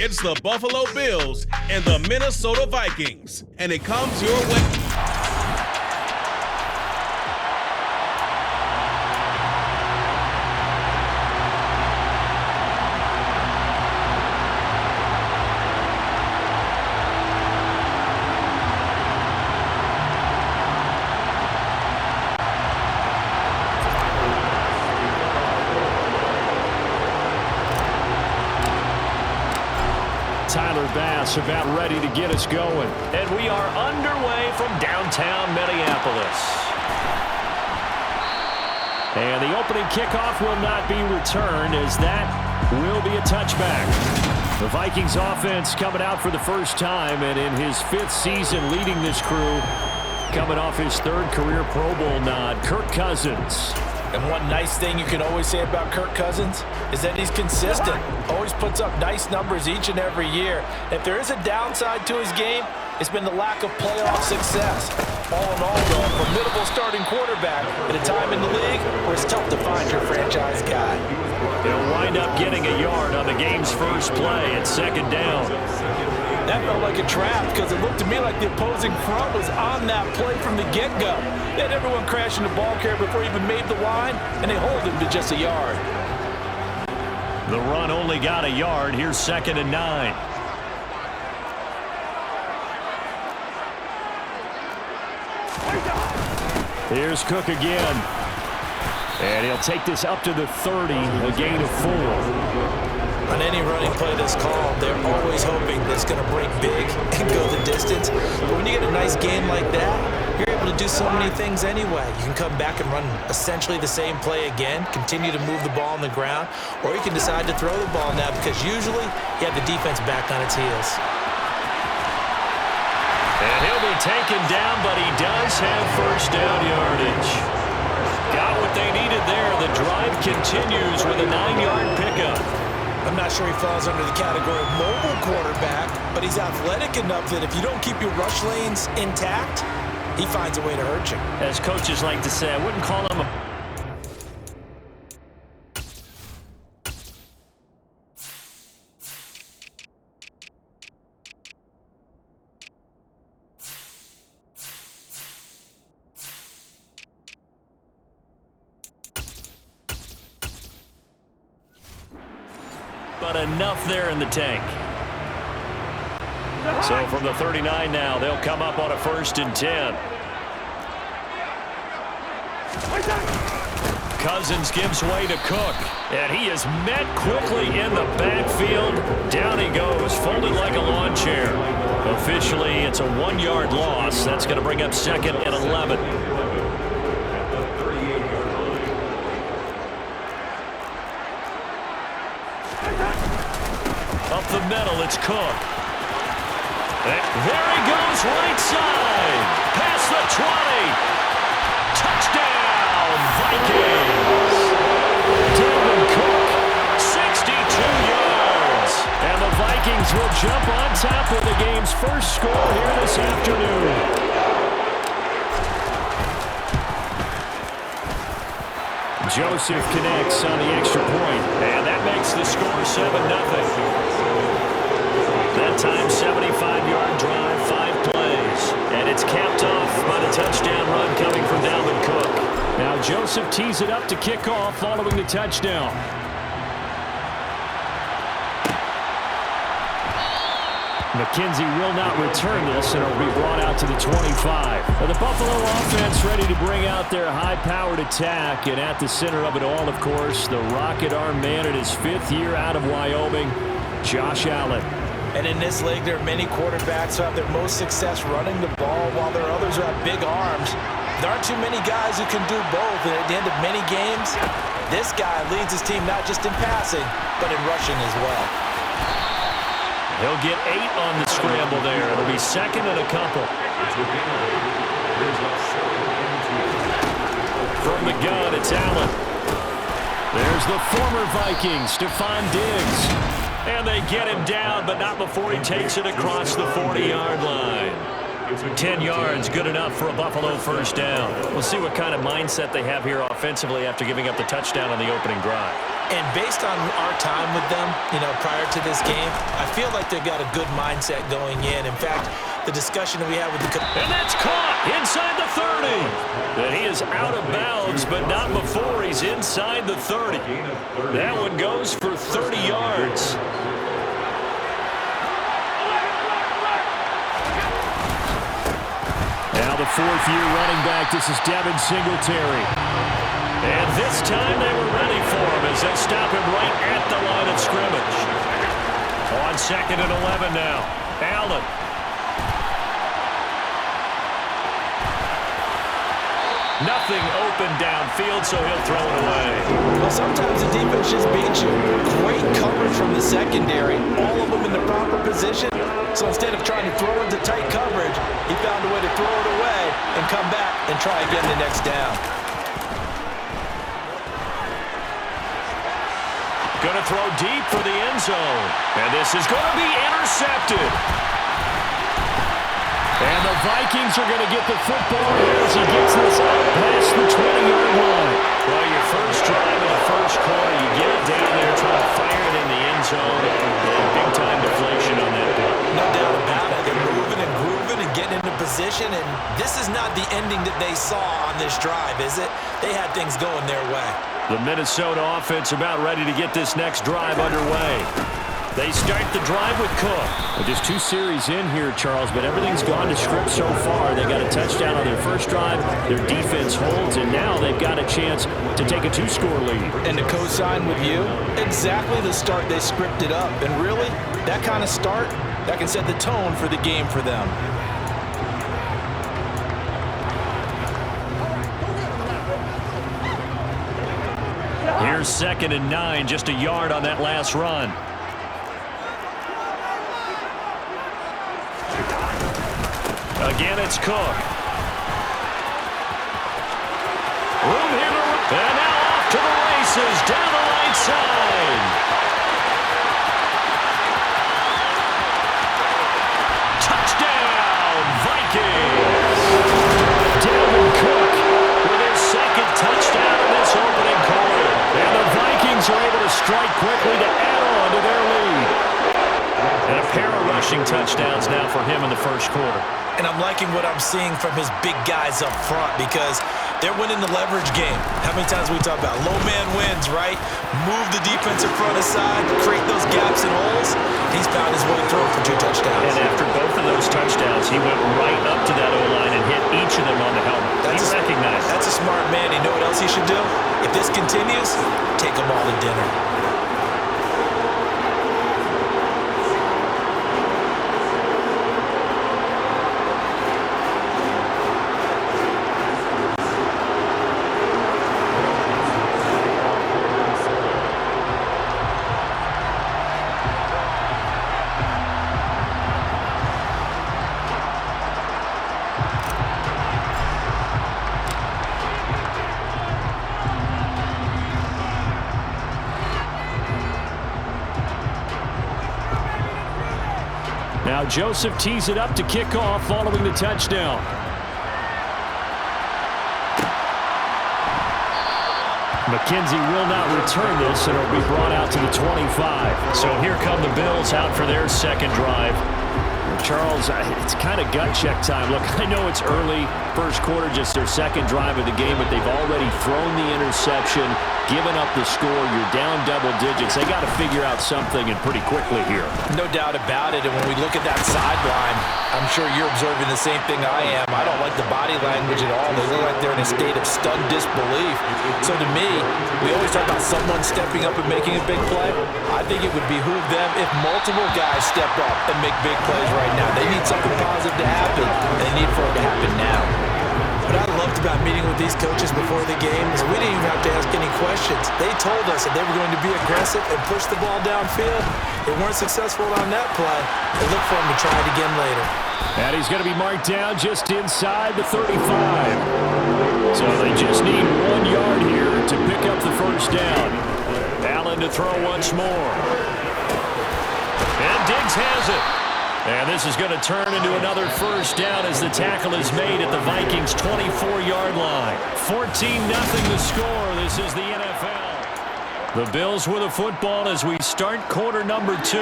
It's the Buffalo Bills and the Minnesota Vikings, and it comes your way. About ready to get us going. And we are underway from downtown Minneapolis. And the opening kickoff will not be returned, as that will be a touchback. The Vikings offense coming out for the first time, and in his 5th season leading this crew, coming off his 3rd career Pro Bowl nod, Kirk Cousins. And one nice thing you can always say about Kirk Cousins is that he's consistent. Always puts up nice numbers each and every year. If there is a downside to his game, it's been the lack of playoff success. All in all, though, a formidable starting quarterback at a time in the league where it's tough to find your franchise guy. He'll wind up getting a yard on the game's first play at 2nd down. That felt like a trap because it looked to me like the opposing front was on that play from the get-go. They had everyone crashing the ball carrier before he even made the line, and they hold him to just a yard. The run only got a yard. Here's 2nd and 9. Here's Cook again. And he'll take this up to the 30, a gain of 4. On any running play that's called, they're always hoping that it's going to break big and go the distance. But when you get a nice game like that, you're able to do so many things anyway. You can come back and run essentially the same play again, continue to move the ball on the ground, or you can decide to throw the ball now because usually you have the defense back on its heels. And he'll be taken down, but he does have first down yardage. Got what they needed there. The drive continues with a 9-yard pickup. I'm not sure he falls under the category of mobile quarterback, but he's athletic enough that if you don't keep your rush lanes intact, he finds a way to hurt you. As coaches like to say, I wouldn't call him a... But enough there in the tank. So from the 39 now, they'll come up on a 1st and 10. Cousins gives way to Cook. And he is met quickly in the backfield. Down he goes, folded like a lawn chair. Officially, it's a 1-yard loss. That's going to bring up 2nd and 11. Up the middle, it's Cook. There he goes, right side. Past the 20. Touchdown, Vikings. Dalvin Cook, 62 yards. And the Vikings will jump on top with the game's first score here this afternoon. Joseph connects on the extra point, and that makes the score 7-0. That time, 75-yard drive, 5 plays, and it's capped off by the touchdown run coming from Dalvin Cook. Now Joseph tees it up to kick off following the touchdown. McKenzie will not return this, and it'll be brought out to the 25. But the Buffalo offense ready to bring out their high-powered attack, and at the center of it all, of course, the rocket arm man in his 5th year out of Wyoming, Josh Allen. And in this league, there are many quarterbacks who have their most success running the ball, while there are others who have big arms. There aren't too many guys who can do both, and at the end of many games, this guy leads his team not just in passing, but in rushing as well. He'll get 8 on the scramble there. It'll be 2nd and a couple. From the gun, it's Allen. There's the former Viking, Stephon Diggs. And they get him down, but not before he takes it across the 40-yard line. 10 yards, good enough for a Buffalo first down. We'll see what kind of mindset they have here offensively after giving up the touchdown on the opening drive. And based on our time with them, prior to this game, I feel like they've got a good mindset going in. In fact, the discussion that we had with the... And that's caught inside the 30. And he is out of bounds, but not before he's inside the 30. That one goes for 30 yards. Now the fourth-year running back, this is Devin Singletary. And this time they were ready for him as they stop him right at the line of scrimmage. On 2nd and 11 now. Allen. Nothing open downfield, so he'll throw it away. Well, sometimes the defense just beats you. Great coverage from the secondary. All of them in the proper position. So instead of trying to throw into tight coverage, he found a way to throw it away and come back and try again the next down. Going to throw deep for the end zone. And this is going to be intercepted. And the Vikings are going to get the football as he gets this up past the 20-yard line. Well, your first drive in the first quarter, you get it down there, try to fire it in the end zone, and big-time deflation on that play. No doubt about it. They're moving and grooving and getting into position, and this is not the ending that they saw on this drive, is it? They had things going their way. The Minnesota offense about ready to get this next drive underway. They start the drive with Cook. Well, just 2 series in here, Charles, but everything's gone to script so far. They got a touchdown on their first drive. Their defense holds, and now they've got a chance to take a 2-score lead. And to co-sign with you, exactly the start they scripted up. And really, that kind of start, that can set the tone for the game for them. Here's 2nd and 9, just a yard on that last run. Again, it's Cook. Room here to run. And now off to the races down the right side. Touchdown, Vikings. Devin Cook with his 2nd touchdown in this opening quarter. And the Vikings are able to strike quickly to add on to their lead. And a pair of rushing touchdowns now for him in the first quarter. And I'm liking what I'm seeing from his big guys up front because they're winning the leverage game. How many times we talk about low man wins, right? Move the defensive front aside, create those gaps and holes. He's found his way through for 2 touchdowns. And after both of those touchdowns, he went right up to that O-line and hit each of them on the helmet. He recognized. That's a smart man. You know what else he should do? If this continues, take them all to dinner. Now Joseph tees it up to kick off following the touchdown. McKenzie will not return this, and it'll be brought out to the 25. So here come the Bills out for their 2nd drive. Charles, it's kind of gut check time. Look, I know it's early, first quarter, just their 2nd drive of the game, but they've already thrown the interception, given up the score. You're down double digits. They got to figure out something, and pretty quickly here. No doubt about it. And when we look at that sideline, I'm sure you're observing the same thing I am. I don't like the body language at all. They look like they're in a state of stunned disbelief. So to me, we always talk about someone stepping up and making a big play. I think it would behoove them if multiple guys step up and make big plays right now. They need something positive to happen, and they need for it to happen now. What I loved about meeting with these coaches before the game is we didn't even have to ask any questions. They told us that they were going to be aggressive and push the ball downfield. They weren't successful on that play. They look for them to try it again later. And he's going to be marked down just inside the 35. So they just need 1 yard here to pick up the first down. Allen to throw once more. And Diggs has it. And this is going to turn into another first down as the tackle is made at the Vikings' 24-yard line. 14-0 the score. This is the NFL. The Bills with the football as we start quarter number 2.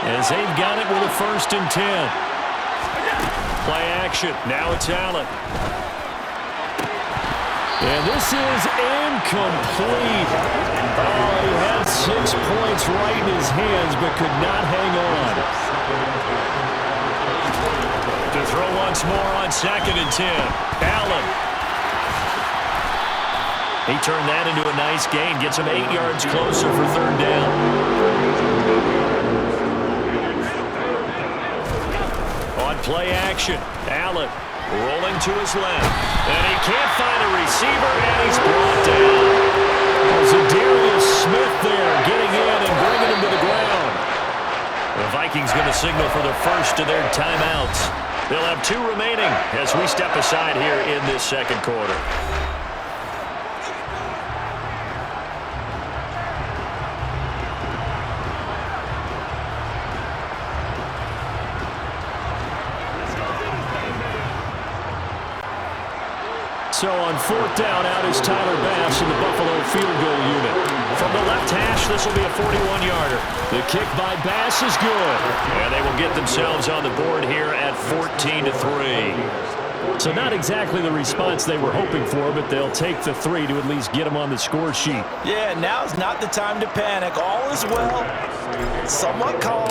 As they've got it with a 1st and 10. Play action. Now it's Allen. And this is incomplete. Oh, he had 6 points right in his hands, but could not hang on. To throw once more on 2nd and 10. Allen. He turned that into a nice gain. Gets him 8 yards closer for 3rd down. On play action, Allen rolling to his left. And he can't find a receiver, and he's brought down. There's Darius Smith there getting in and bringing him to the ground. The Vikings going to signal for the first of their timeouts. They'll have 2 remaining as we step aside here in this 2nd quarter. So on 4th down, out is Tyler Bass in the Buffalo field goal unit. From the left hash, this will be a 41-yarder. The kick by Bass is good. And they will get themselves on the board here at 14-3. So not exactly the response they were hoping for, but they'll take the 3 to at least get them on the score sheet. Yeah, now's not the time to panic. All is well. Somewhat calm.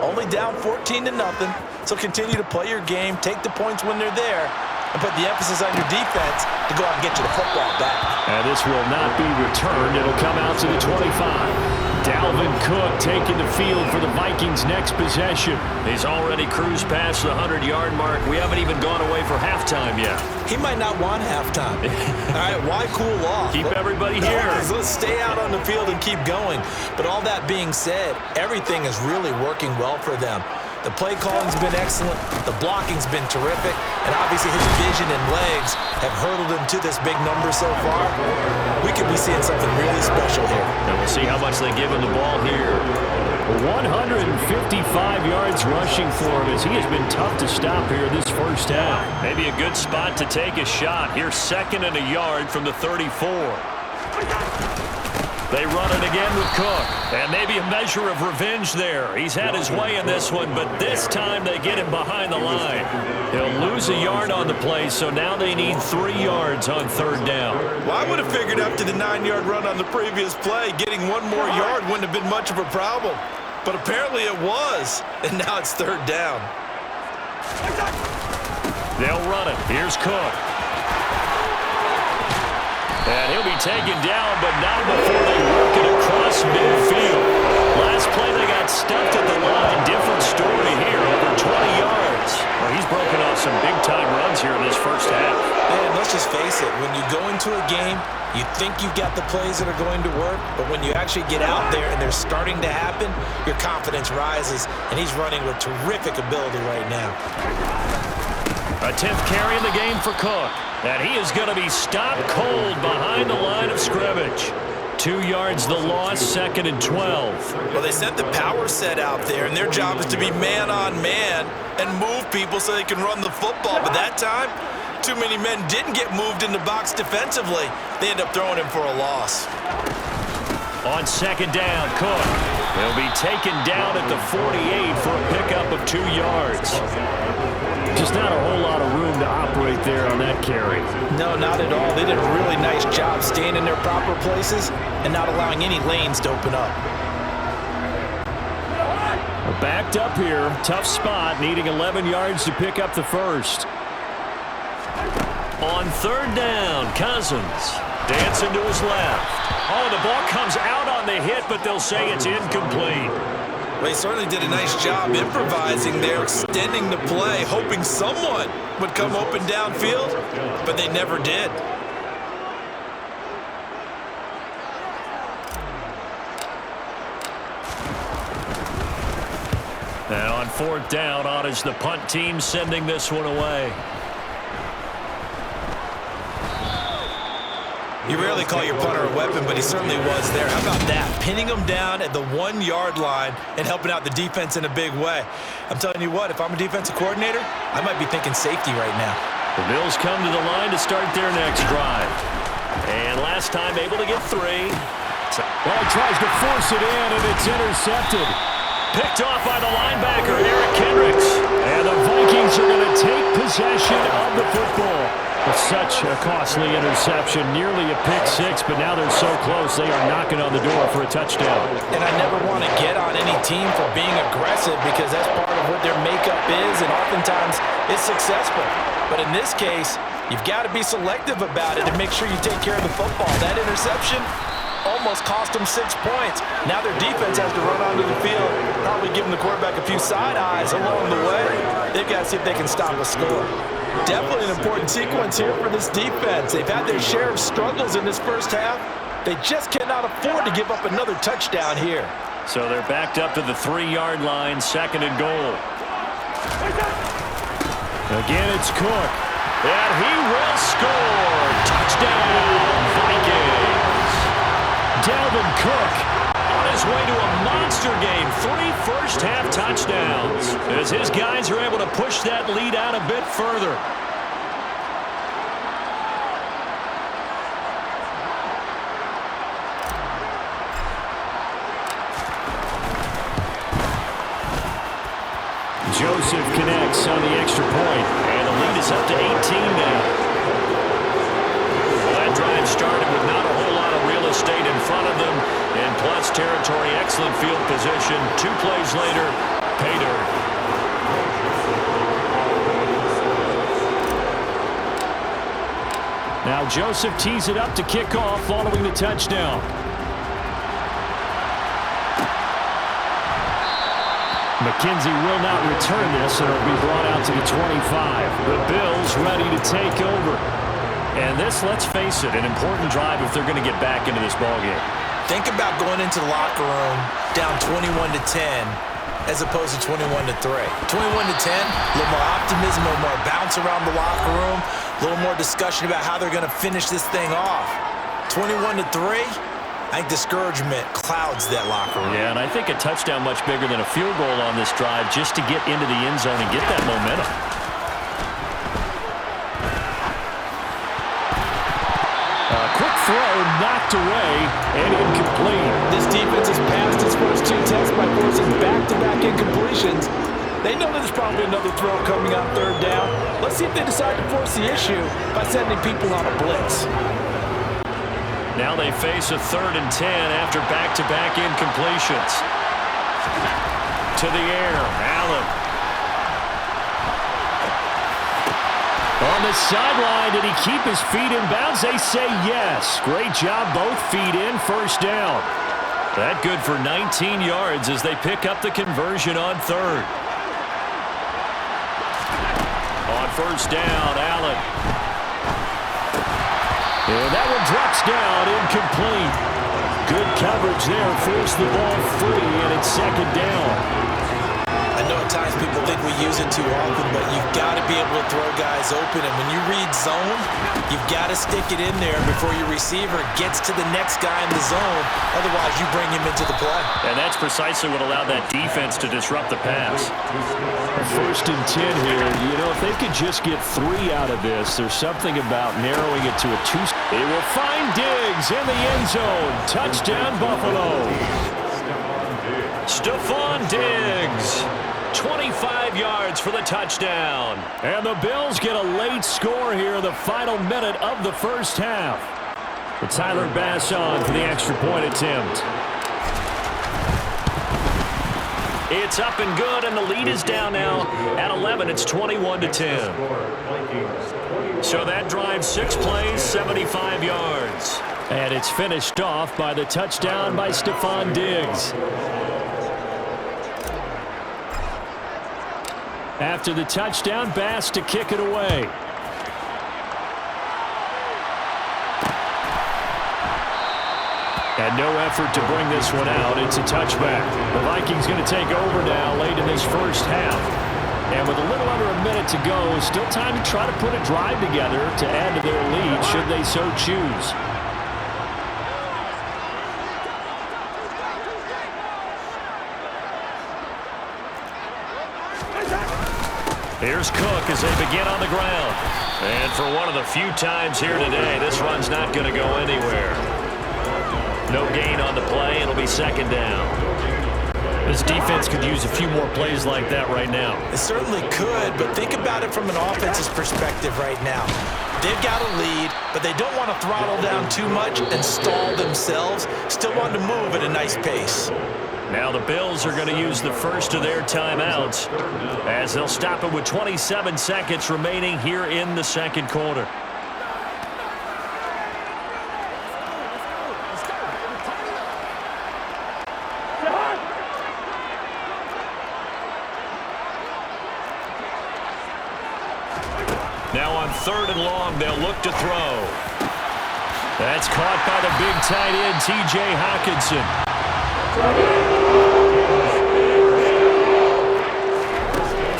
Only down 14-0. So continue to play your game. Take the points when they're there. And put the emphasis on your defense to go out and get you the football back. And this will not be returned. It'll come out to the 25. Dalvin Cook taking the field for the Vikings' next possession. He's already cruised past the 100-yard mark. We haven't even gone away for halftime yet. He might not want halftime. All right, why cool off? Keep everybody here. Let's stay out on the field and keep going. But all that being said, everything is really working well for them. The play calling's been excellent. The blocking's been terrific. And obviously his vision and legs have hurdled him to this big number so far. We could be seeing something really special here. And we'll see how much they give him the ball here. 155 yards rushing for him as he has been tough to stop here this first half. Maybe a good spot to take a shot. Here's 2nd and a yard from the 34. They run it again with Cook. And maybe a measure of revenge there. He's had his way in this one, but this time they get him behind the line. He'll lose a yard on the play, so now they need 3 yards on 3rd down. Well, I would have figured after the 9-yard run on the previous play, getting 1 more yard wouldn't have been much of a problem. But apparently it was, and now it's 3rd down. They'll run it. Here's Cook. And he'll be taken down, but not before they work it across midfield. Last play, they got stuffed at the line. Different story here, over 20 yards. Well, he's broken off some big-time runs here in this first half. Man, let's just face it. When you go into a game, you think you've got the plays that are going to work, but when you actually get out there and they're starting to happen, your confidence rises, and he's running with terrific ability right now. A 10th carry in the game for Cook. And he is going to be stopped cold behind the line of scrimmage. 2 yards the loss, 2nd and 12. Well, they sent the power set out there, and their job is to be man-on-man and move people so they can run the football. But that time, too many men didn't get moved in the box defensively. They end up throwing him for a loss. On 2nd down, Cook. He'll be taken down at the 48 for a pickup of 2 yards. Just not a whole lot of room to operate there on that carry. No, not at all. They did a really nice job staying in their proper places and not allowing any lanes to open up. Backed up here. Tough spot, needing 11 yards to pick up the first. On 3rd down, Cousins dancing to his left. Oh, the ball comes out on the hit, but they'll say it's incomplete. Well, he certainly did a nice job improvising there, extending the play, hoping someone would come open downfield, but they never did. And on 4th down, on is the punt team sending this one away. You rarely call your punter a weapon, but he certainly was there. How about that? Pinning him down at the 1-yard line and helping out the defense in a big way. I'm telling you what, if I'm a defensive coordinator, I might be thinking safety right now. The Bills come to the line to start their next drive. And last time able to get 3. Well, he tries to force it in, and it's intercepted. Picked off by the linebacker, Eric Kendricks. And the Vikings are going to take possession of the football. With such a costly interception, nearly a pick-6, but now they're so close they are knocking on the door for a touchdown. And I never want to get on any team for being aggressive because that's part of what their makeup is, and oftentimes it's successful. But in this case, you've got to be selective about it and make sure you take care of the football. That interception almost cost them 6 points. Now their defense has to run onto the field, probably giving the quarterback a few side eyes along the way. They've got to see if they can stop a score. Definitely an important sequence here for this defense. They've had their share of struggles in this first half. They just cannot afford to give up another touchdown here. So they're backed up to the 3-yard line, 2nd and goal. Again, it's Cook. And he will score. Touchdown, Vikings. Dalvin Cook on his way to a monster game. 3 first-half touchdowns as his guys are able to push that lead out a bit further. Joseph connects on the extra point, and the lead is up to 18 now. Well, that drive started with not a whole lot of real estate in front of them, and plus territory, excellent field position. 2 plays later, pay dirt. Now Joseph tees it up to kick off following the touchdown. McKenzie will not return this, and it'll be brought out to the 25. The Bills ready to take over. And this, let's face it, an important drive if they're going to get back into this ballgame. Think about going into the locker room down 21-10 as opposed to 21-3. 21-10, a little more optimism, a little more bounce around the locker room, a little more discussion about how they're going to finish this thing off. 21-3, I think discouragement clouds that locker room. Yeah, and I think a touchdown much bigger than a field goal on this drive just to get into the end zone and get that momentum. A quick throw knocked away and incomplete. This defense has passed its first 2 tests by forcing back-to-back incompletions. They know there's probably another throw coming on 3rd down. Let's see if they decide to force the issue by sending people on a blitz. Now they face a 3rd and 10 after back-to-back incompletions. To the air, Allen. On the sideline, did he keep his feet in bounds? They say yes. Great job, both feet in, 1st down. That good for 19 yards as they pick up the conversion on 3rd. On 1st down, Allen. And that one drops down, incomplete. Good coverage there, forced the ball free, and it's 2nd down. I know at times people think we use it too often, but you've got to be able to throw guys open. And when you read zone, you've got to stick it in there before your receiver gets to the next guy in the zone. Otherwise, you bring him into the play. And that's precisely what allowed that defense to disrupt the pass. 1st and 10 here. You know, if they could just get 3 out of this, there's something about narrowing it to a 2. They will find Diggs in the end zone. Touchdown, Buffalo. Stephon Diggs. 25 yards for the touchdown. And the Bills get a late score here in the final minute of the first half. With Tyler Bass on for the extra point attempt. It's up and good, and the lead is down now at 11. It's 21-10. So that drive, 6 plays, 75 yards. And it's finished off by the touchdown by Stephon Diggs. After the touchdown, Bass to kick it away. And no effort to bring this one out. It's a touchback. The Vikings going to take over now late in this first half. And with a little under a minute to go, still time to try to put a drive together to add to their lead should they so choose. Here's Cook as they begin on the ground. And for one of the few times here today, this run's not going to go anywhere. No gain on the play. It'll be second down. This defense could use a few more plays like that right now. It certainly could, but think about it from an offense's perspective right now. They've got a lead, but they don't want to throttle down too much and stall themselves. Still want to move at a nice pace. Now the Bills are going to use the first of their timeouts as they'll stop it with 27 seconds remaining here in the second quarter. Now on 3rd and long, they'll look to throw. That's caught by the big tight end, T.J. Hockenson.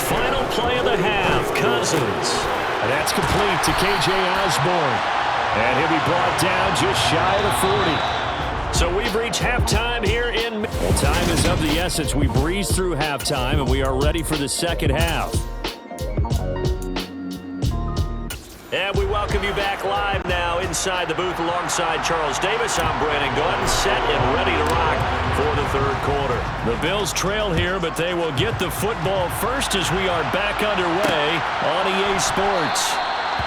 Final play of the half, Cousins. And that's complete to K.J. Osborne. And he'll be brought down just shy of the 40. So we've reached halftime here in... Well, time is of the essence. We breezed through halftime, and we are ready for the second half. And we welcome you back live now inside the booth alongside Charles Davis. I'm Brandon Gordon, set and ready to rock for the third quarter. The Bills trail here, but they will get the football first as we are back underway on EA Sports.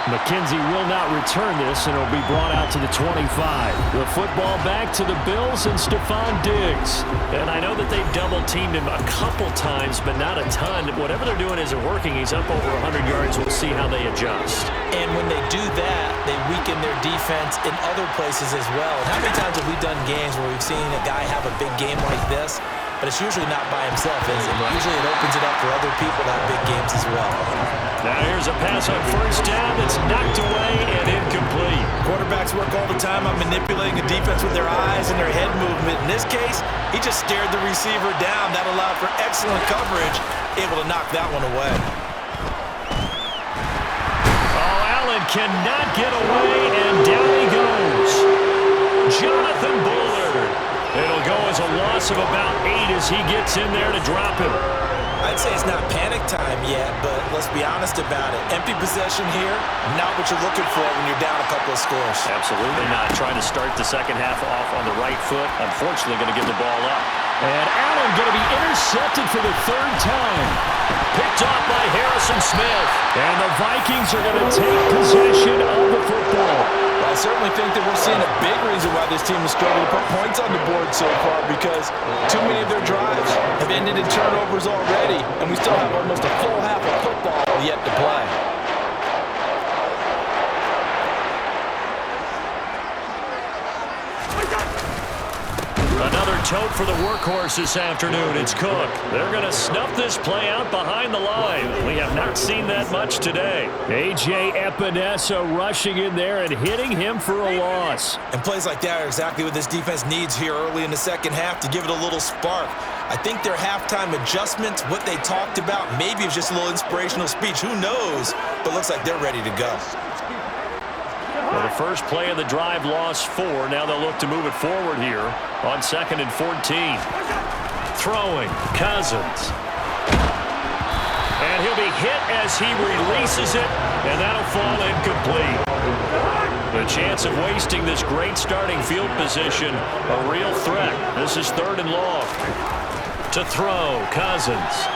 McKenzie will not return this, and it'll be brought out to the 25. The football back to the Bills and Stephon Diggs. And I know that they've double-teamed him a couple times, but not a ton. Whatever they're doing isn't working. He's up over 100 yards. We'll see how they adjust. And when they do that, they weaken their defense in other places as well. And how many times have we done games where we've seen a guy have a big game like this, but it's usually not by himself, is it? Usually it opens it up for other people to have big games as well. Now here's a pass on first down that's knocked away and incomplete. Quarterbacks work all the time on manipulating a defense with their eyes and their head movement. In this case, he just stared the receiver down. That allowed for excellent coverage, able to knock that one away. Oh, Allen cannot get away, and down he goes. Jonathan Bullard. It'll go as a loss of about 8 as he gets in there to drop him. I'd say it's not panic time yet, but let's be honest about it. Empty possession here, not what you're looking for when you're down a couple of scores. Absolutely not. Trying to start the second half off on the right foot. Unfortunately, going to give the ball up. And Allen going to be intercepted for the 3rd time. Picked off by Harrison Smith. And the Vikings are going to take possession of the football. I certainly think that we're seeing a big reason why this team is struggling to put points on the board so far, because too many of their drives have ended in turnovers already, and we still have almost a full half of football yet to play. Another tote for the workhorse this afternoon. It's Cook. They're going to snuff this play out behind the line. We have not seen that much today. A.J. Epinesa rushing in there and hitting him for a loss. And plays like that are exactly what this defense needs here early in the second half to give it a little spark. I think their halftime adjustments, what they talked about, maybe it was just a little inspirational speech. Who knows? But looks like they're ready to go. Well, the first play of the drive lost 4. Now they'll look to move it forward here on 2nd and 14. Throwing, Cousins. And he'll be hit as he releases it, and that'll fall incomplete. The chance of wasting this great starting field position, a real threat. This is 3rd and long. To throw, Cousins.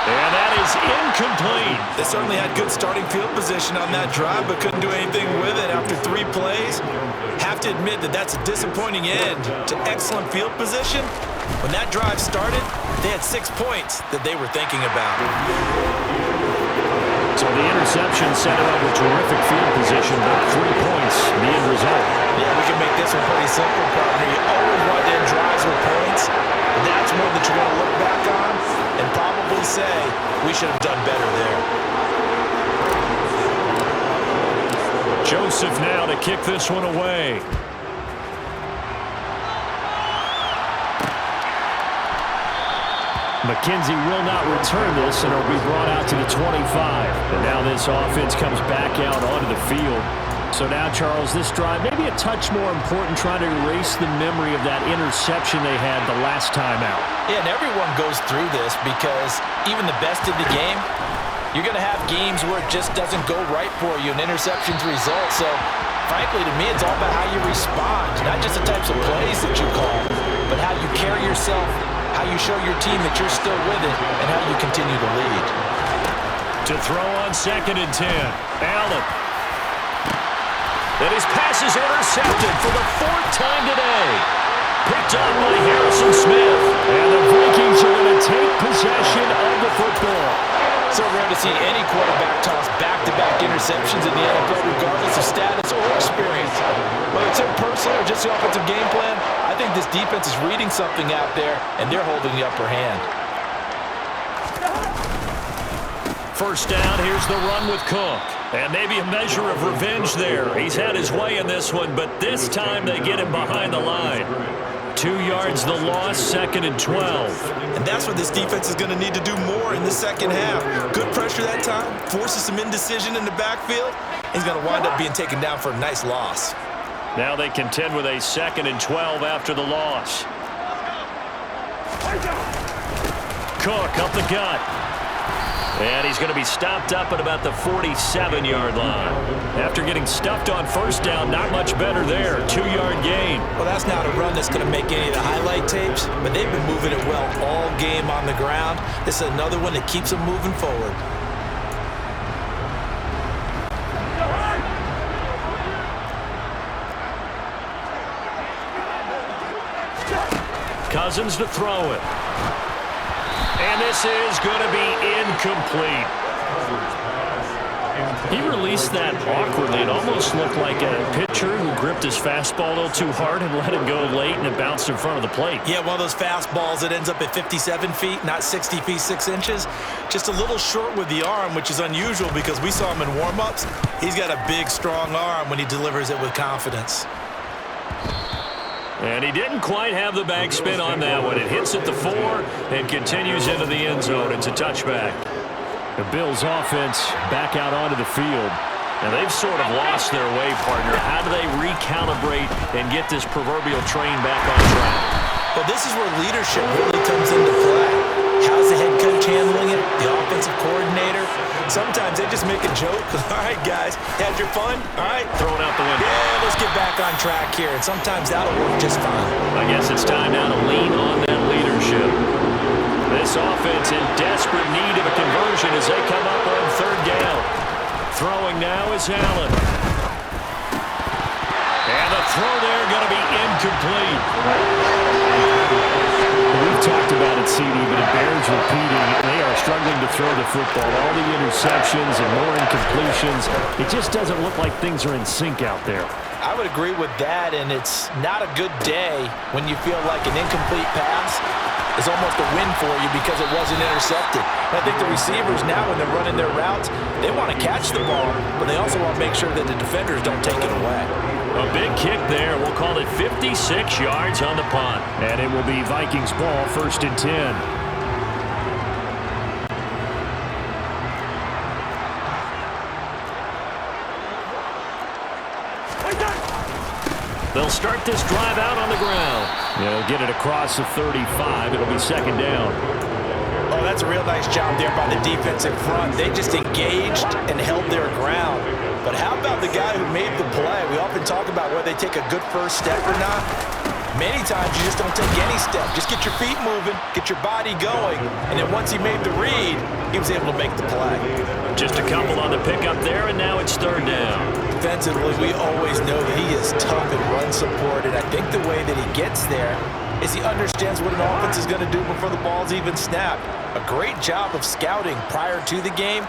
And that is incomplete. They certainly had good starting field position on that drive, but couldn't do anything with it after 3 plays. Have to admit that that's a disappointing end to excellent field position. When that drive started, they had 6 points that they were thinking about. So the interception set it up with terrific field position, but 3 points, the end result. Yeah, we can make this one pretty simple, partner. You always want to end drives with points. But that's one that you're going to look back on and probably say, we should have done better there. Joseph now to kick this one away. McKenzie will not return this, and it'll be brought out to the 25. And now this offense comes back out onto the field. So now, Charles, this drive maybe a touch more important, trying to erase the memory of that interception they had the last time out. Yeah, and everyone goes through this because even the best in the game, you're going to have games where it just doesn't go right for you, and interceptions result. So, frankly, to me, it's all about how you respond, not just the types of plays that you call, but how you carry yourself, how you show your team that you're still with it, and how you continue to lead. To throw on 2nd and 10, Allen. And his pass is intercepted for the 4th time today. Picked up by Harrison Smith. And the Vikings are going to take possession of the football. So rare to see any quarterback toss back-to-back interceptions in the NFL, regardless of status or experience. Whether it's him personally or just the offensive game plan, I think this defense is reading something out there, and they're holding the upper hand. First down, here's the run with Cook. And maybe a measure of revenge there. He's had his way in this one, but this time they get him behind the line. 2 yards the loss, 2nd and 12. And that's what this defense is going to need to do more in the second half. Good pressure that time, forces some indecision in the backfield. He's going to wind up being taken down for a nice loss. Now they contend with a 2nd and 12 after the loss. Cook up the gut. And he's going to be stopped up at about the 47-yard line. After getting stuffed on first down, not much better there. 2-yard gain. Well, that's not a run that's going to make any of the highlight tapes, but they've been moving it well all game on the ground. This is another one that keeps them moving forward. Cousins to throw it. And this is going to be incomplete. He released that awkwardly. It almost looked like a pitcher who gripped his fastball a little too hard and let it go late, and it bounced in front of the plate. Yeah, one of those fastballs that ends up at 57 feet, not 60 feet, 6 inches. Just a little short with the arm, which is unusual because we saw him in warm-ups. He's got a big, strong arm when he delivers it with confidence. And he didn't quite have the backspin on that one. It hits at the 4 and continues into the end zone. It's a touchback. The Bills offense back out onto the field. And they've sort of lost their way, partner. How do they recalibrate and get this proverbial train back on track? Well, this is where leadership really comes into play. How's the head coach handling it? The offensive coordinator? Sometimes they just make a joke. All right, guys, had your fun? All right. Thrown out the window. Yeah, let's get back on track here. And sometimes that'll work just fine. I guess it's time now to lean on that leadership. This offense in desperate need of a conversion as they come up on 3rd down. Throwing now is Allen. And the throw there going to be incomplete. We've talked about it, CD, but it bears repeating. They are struggling to throw the football. All the interceptions and more incompletions. It just doesn't look like things are in sync out there. I would agree with that, and it's not a good day when you feel like an incomplete pass is almost a win for you because it wasn't intercepted. And I think the receivers now, when they're running their routes, they want to catch the ball, but they also want to make sure that the defenders don't take it away. A big kick there. We'll call it 56 yards on the punt. And it will be Vikings ball, 1st and 10. They'll start this drive out on the ground. They'll get it across the 35. It'll be 2nd down. Oh, that's a real nice job there by the defensive front. They just engaged and held their ground. But how about the guy who made the play? We often talk about whether they take a good first step or not. Many times you just don't take any step. Just get your feet moving, get your body going, and then once he made the read, he was able to make the play. Just a couple on the pickup there, and now it's 3rd down. Defensively, we always know that he is tough in run support, and I think the way that he gets there is he understands what an offense is going to do before the ball's even snapped. A great job of scouting prior to the game,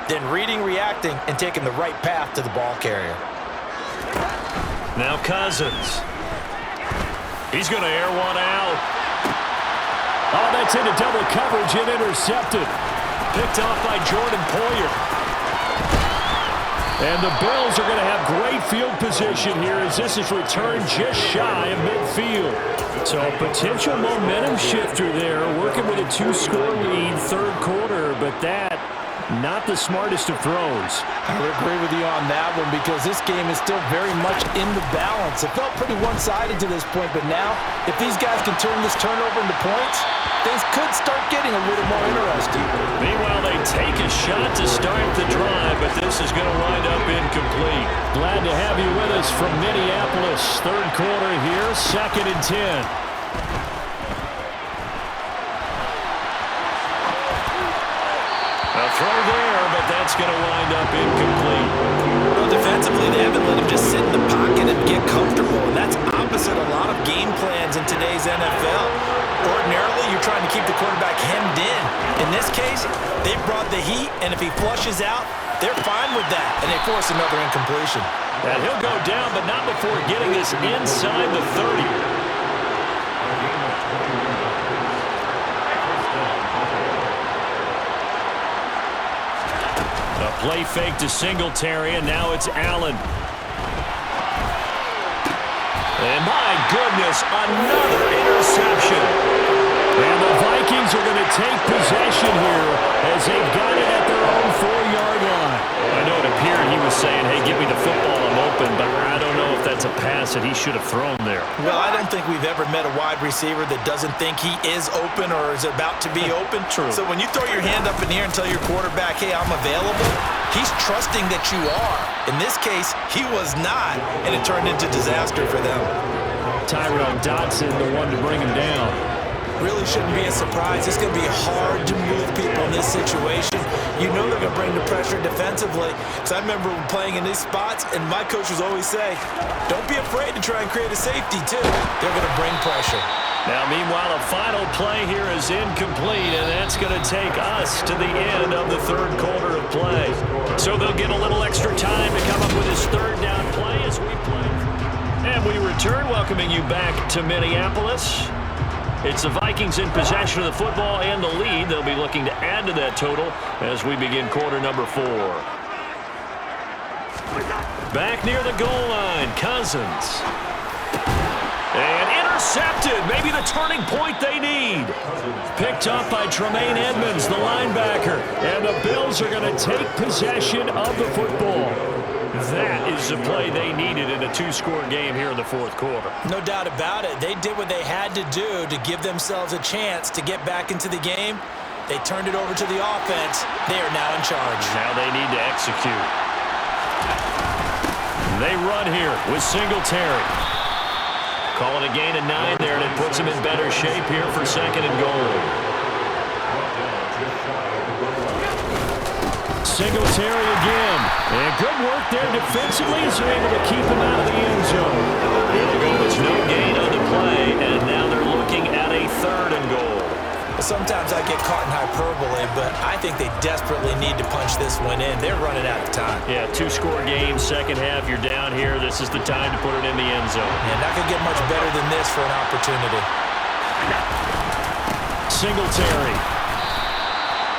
then reading, reacting, and taking the right path to the ball carrier. Now Cousins. He's going to air one out. Oh, that's into double coverage and intercepted. Picked off by Jordan Poyer. And the Bills are going to have great field position here as this is returned just shy of midfield. So a potential momentum shifter there, working with a 2-score lead, 3rd quarter, but that not the smartest of throws. I would agree with you on that one because this game is still very much in the balance. It felt pretty one-sided to this point, but now if these guys can turn this turnover into points, things could start getting a little more interesting. Meanwhile, they take a shot to start the drive, but this is going to wind up incomplete. Glad to have you with us from Minneapolis. Third quarter here, 2nd and 10. A throw there, but that's going to wind up incomplete. Well, defensively, they haven't let him just sit in the pocket and get comfortable, and that's opposite a lot of game plans in today's NFL. Ordinarily, you're trying to keep the quarterback hemmed in. In this case, they brought the heat, and if he flushes out, they're fine with that, and they force another incompletion. And he'll go down, but not before getting this inside the 30. A play fake to Singletary, and now it's Allen. And my goodness, another interception. And the Vikings are going to take possession here as they've got it at their own 4-yard line. I know it appeared he was saying, hey, give me the football, I'm open, but I don't know if that's a pass that he should have thrown there. Well, I don't think we've ever met a wide receiver that doesn't think he is open or is about to be open. True. So when you throw your hand up in the air and tell your quarterback, hey, I'm available, he's trusting that you are. In this case, he was not, and it turned into disaster for them. Tyrell Dodson, the one to bring him down. Really shouldn't be a surprise. It's going to be hard to move people in this situation. You know they're going to bring the pressure defensively. Because I remember playing in these spots, and my coaches always say, don't be afraid to try and create a safety, too. They're going to bring pressure. Now, meanwhile, a final play here is incomplete, and that's going to take us to the end of the third quarter of play. So they'll get a little extra time to come up with his third down play as we play. And we return, welcoming you back to Minneapolis. It's the Vikings in possession of the football and the lead. They'll be looking to add to that total as we begin quarter number 4. Back near the goal line, Cousins. And intercepted, maybe the turning point they need. Picked up by Tremaine Edmonds, the linebacker. And the Bills are going to take possession of the football. That is the play they needed in a 2-score game here in the fourth quarter. No doubt about it. They did what they had to do to give themselves a chance to get back into the game. They turned it over to the offense. They are now in charge. Now they need to execute. They run here with Singletary. Calling a gain of 9 there, and it puts them in better shape here for 2nd and goal. Singletary again. And good work there defensively as they're able to keep him out of the end zone. It's no gain on the play, and now they're looking at a 3rd and goal. Sometimes I get caught in hyperbole, but I think they desperately need to punch this one in. They're running out of time. Yeah, 2-score game, second half, you're down here. This is the time to put it in the end zone. And not going to get much better than this for an opportunity. Singletary.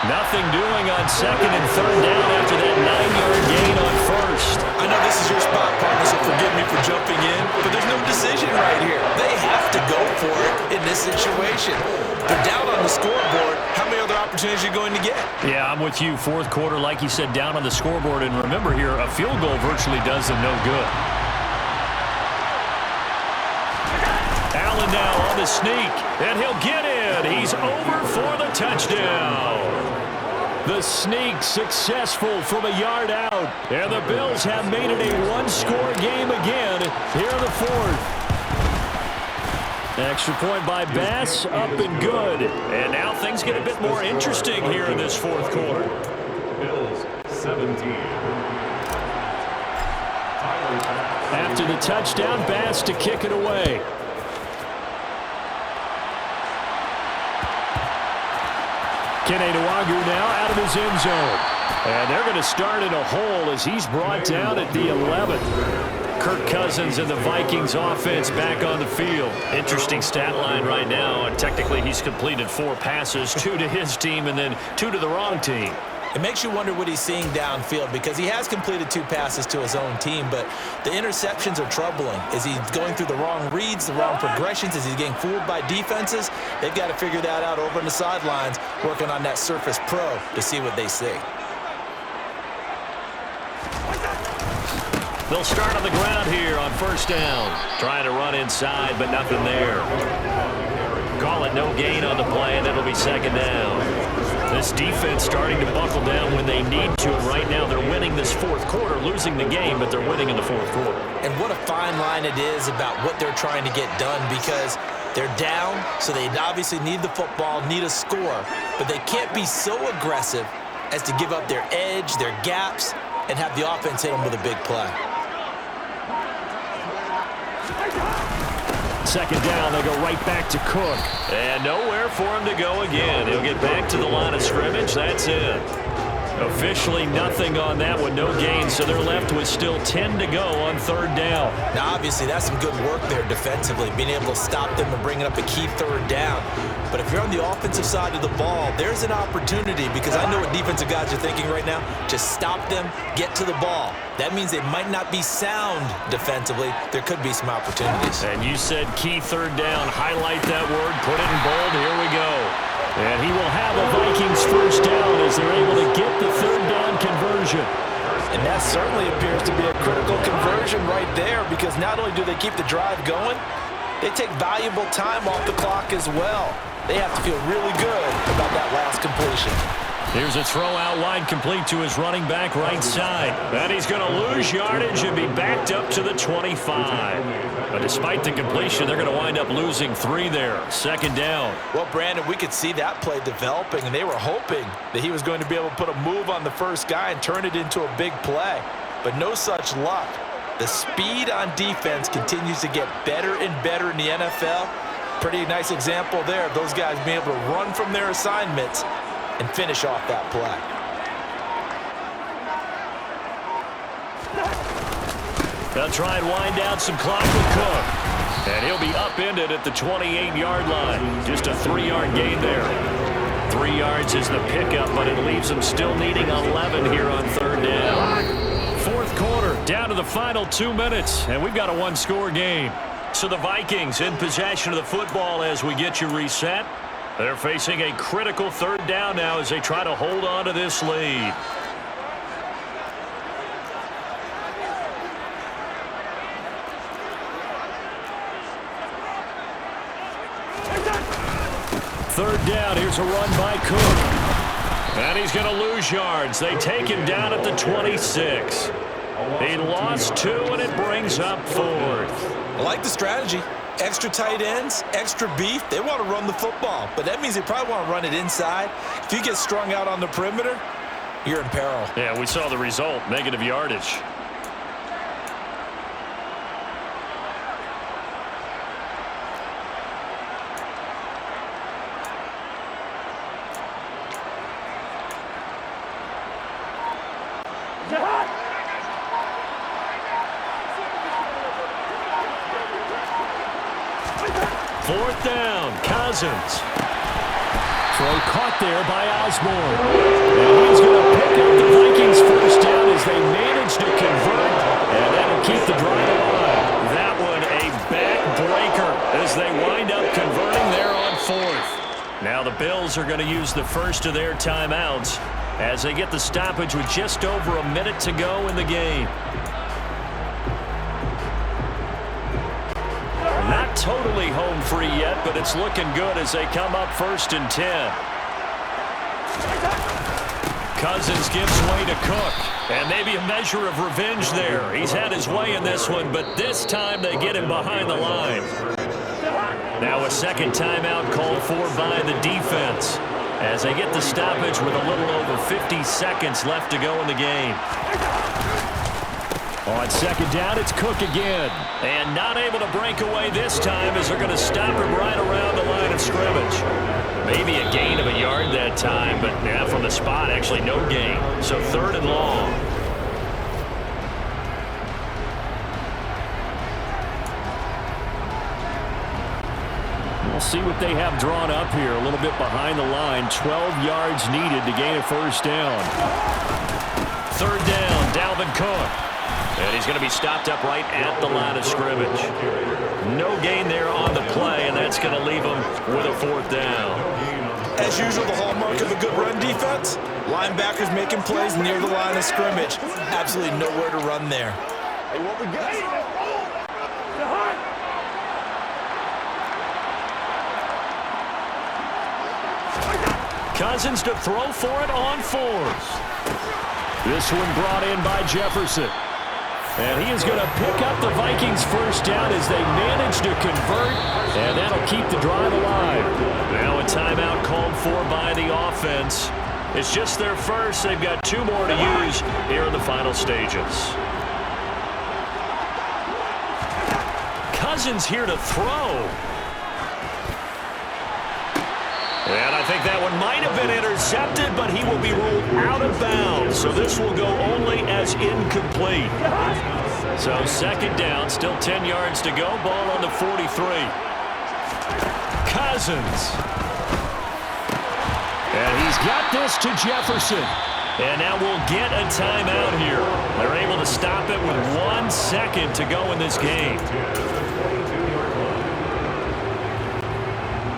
Nothing doing on 2nd and 3rd down after that 9-yard gain on 1st. I know this is your spot, partner, so forgive me for jumping in, but there's no decision right here. They have to go for it in this situation. They're down on the scoreboard. How many other opportunities are you going to get? Yeah, I'm with you. Fourth quarter, like you said, down on the scoreboard. And remember here, a field goal virtually does them no good. Allen now on the sneak, and he'll get in. He's over for the touchdown. The sneak successful from a yard out. And the Bills have made it a 1-score game again here in the fourth. Extra point by Bass, up and good. And now things get a bit more interesting here in this fourth quarter. Bills 17. After the touchdown, Bass to kick it away. Kene Nwangwu now out of his end zone. And they're going to start in a hole as he's brought down at the 11th. Kirk Cousins and the Vikings offense back on the field. Interesting stat line right now. Technically, he's completed 4 passes, 2 to his team and then 2 to the wrong team. It makes you wonder what he's seeing downfield because he has completed 2 passes to his own team, but the interceptions are troubling. Is he going through the wrong reads, the wrong progressions? Is he getting fooled by defenses? They've got to figure that out over on the sidelines, working on that Surface Pro to see what they see. They'll start on the ground here on first down. Trying to run inside, but nothing there. Call it no gain on the play, and it'll be second down. This defense starting to buckle down when they need to, and right now they're winning this fourth quarter, losing the game, but they're winning in the fourth quarter. And what a fine line it is about what they're trying to get done, because they're down, so they obviously need the football, need a score, but they can't be so aggressive as to give up their edge, their gaps, and have the offense hit them with a big play. Second down, they go right back to Cook. And nowhere for him to go again. He'll get back to the line of scrimmage. That's it. Officially nothing on that one, no gain, so they're left with still 10 to go on third down. Now, obviously, that's some good work there defensively, being able to stop them and bringing up a key third down. But if you're on the offensive side of the ball, there's an opportunity, because I know what defensive guys are thinking right now. Just stop them, get to the ball. That means they might not be sound defensively. There could be some opportunities. And you said key third down. Highlight that word, put it in bold. Here we go. And he will have a Vikings first down as they're able to get the third down conversion. And that certainly appears to be a critical conversion right there, because not only do they keep the drive going, they take valuable time off the clock as well. They have to feel really good about that last completion. Here's a throw out wide, complete to his running back right side. And he's going to lose yardage and be backed up to the 25. But despite the completion, they're going to wind up losing 3 there. Second down. Well, Brandon, we could see that play developing, and they were hoping that he was going to be able to put a move on the first guy and turn it into a big play. But no such luck. The speed on defense continues to get better and better in the NFL. Pretty nice example there of those guys being able to run from their assignments and finish off that play. They'll try and wind down some clock with Cook. And he'll be upended at the 28-yard line. Just a 3-yard gain there. 3 yards is the pickup, but it leaves them still needing 11 here on third down. Fourth quarter, down to the final 2 minutes, and we've got a one-score game. So the Vikings in possession of the football as we get you reset. They're facing a critical third down now as they try to hold on to this lead. Third down, here's a run by Cook. And he's going to lose yards. They take him down at the 26. He lost 2, and it brings up fourth. I like the strategy. Extra tight ends, extra beef. They want to run the football, but that means they probably want to run it inside. If you get strung out on the perimeter, you're in peril. Yeah, we saw the result, negative yardage. Fourth down, Cousins. Throw caught there by Osborne. And he's going to pick up the Vikings first down as they manage to convert. And that'll keep the drive alive. That one a backbreaker as they wind up converting there on fourth. Now the Bills are going to use the first of their timeouts as they get the stoppage with just over a minute to go in the game. Not totally home free yet, but it's looking good as they come up 1st and 10. Cousins gives way to Cook, and maybe a measure of revenge there. He's had his way in this one, but this time they get him behind the line. Now a second timeout called for by the defense as they get the stoppage with a little over 50 seconds left to go in the game. On second down, it's Cook again. And not able to break away this time as they're going to stop him right around the line of scrimmage. Maybe a gain of a yard that time, but yeah, from the spot, actually no gain. So 3rd and long. We'll see what they have drawn up here. A little bit behind the line. 12 yards needed to gain a first down. 3rd down, Dalvin Cook. And he's going to be stopped up right at the line of scrimmage. No gain there on the play, and that's going to leave him with a 4th down. As usual, the hallmark of a good run defense, linebackers making plays near the line of scrimmage. Absolutely nowhere to run there. Cousins to throw for it on fours. This one brought in by Jefferson. And he is going to pick up the Vikings first down as they manage to convert, and that'll keep the drive alive. Now a timeout called for by the offense. It's just their first. They've got 2 more to use here in the final stages. Cousins here to throw. And I think that one might have been intercepted, but he will be ruled out of bounds. So this will go only as incomplete. So second down, still 10 yards to go. Ball on the 43. Cousins. And he's got this to Jefferson. And now we'll get a timeout here. They're able to stop it with 1 second to go in this game.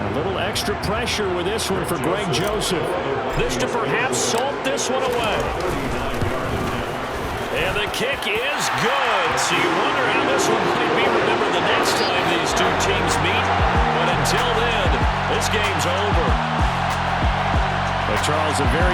A little extra pressure with this one for Greg Joseph. This to perhaps salt this one away. And the kick is good. So you wonder how this one might be remembered the next time these two teams meet. But until then, this game's over. But Charles, a very